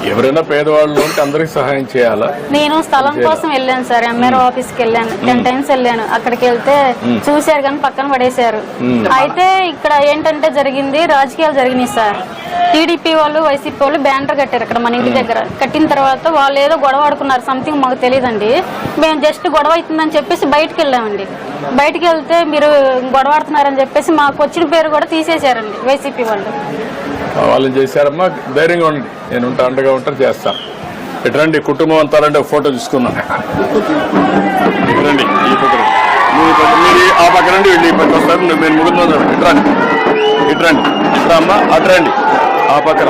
ఎవరైనా పేదవాళ్ళు ఉంటే అందరికి సహాయం చేయాలా? నేను స్థలం కోసం వెళ్ళాను సార్, ఎంఆర్ఓ ఆఫీస్కి వెళ్ళాను 10 times వెళ్ళాను. అక్కడికి వెళ్తే చూశారు కానీ పక్కన పడేశారు. అయితే ఇక్కడ ఏంటంటే జరిగింది, రాజకీయాలు జరిగినాయి సార్. టీడీపీ వాళ్ళు వైసీపీ వాళ్ళు బ్యానర్ కట్టారు ఇక్కడ మన ఇంటి దగ్గర. కట్టిన తర్వాత వాళ్ళు ఏదో గొడవ ఆడుకున్నారు, సంథింగ్ మాకు తెలియదండి. మేము జస్ట్ గొడవ అవుతుందని చెప్పేసి బయటకు వెళ్ళామండి. బయటకు వెళ్తే మీరు గొడవ ఆడుతున్నారని చెప్పేసి మాకు వచ్చిన పేరు కూడా తీసేశారండి వైసీపీ వాళ్ళు. వాళ్ళని చేశారమ్మా, ధైర్యంగా ఉండి నేను ఉంటా, అండగా ఉంటాను, చేస్తాను. ఇటురండి కుటుంబం అంతా రండి, ఒక ఫోటో తీసుకుందాం. ఇటురండి, ఈ పక్కన మీరు ఆ పక్క రండి, వీళ్ళు ఈ పక్క వస్తారు. మీరు ముగ్గురు ఇటురండి, ఇటురండి, ఇట్రా అమ్మా, అటురండి, ఆ పక్కన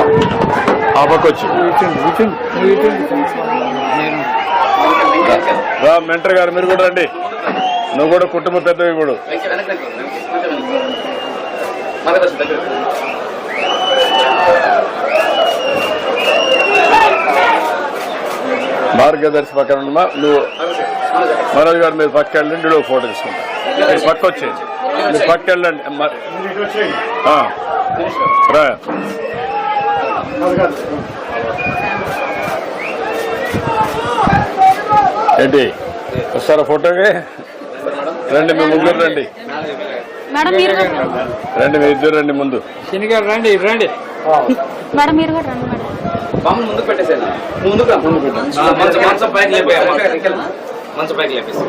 ఆ పక్క వచ్చి రా. మెంటర్ గారు మీరు కూడా రండి, నువ్వు కూడా కుటుంబ పెద్దవి కూడా. మార్గదర్శి పక్కన ఉండమా, నువ్వు మనోజ్ గారు మీరు పక్క వెళ్ళండి, ఒక ఫోటో తీసుకుంటా. మీరు పక్క వచ్చేయండి, మీరు పక్క వెళ్ళండి. రా ఏంటి వస్తారా ఫోటోకి? రండి మీ ముగ్గురు రండి, రండి మీ ఇద్దరు రండి ముందు. రండి రండి మేడం మీరు కూడా రండి మేడం. ముందుకు పెట్టేసాను, ముందుకు మంచం పైకి లేపాయి, మంచం పైకి లేపేసి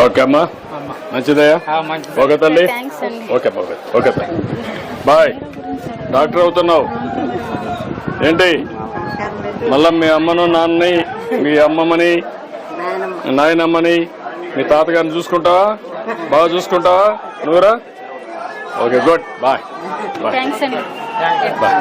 ఓకే అమ్మా, మంచిదయ్యా. ఓకే తల్లి, ఓకే ఓకే తల్లి, బాయ్. డాక్టర్ అవుతున్నావు ఏంటి? మళ్ళా మీ అమ్మను నాన్నని, మీ అమ్మమ్మని, నాయనమ్మని, మీ తాతగారిని చూసుకుంటావా? బాగా చూసుకుంటావా నువ్వురా? Okay good, bye bye bye.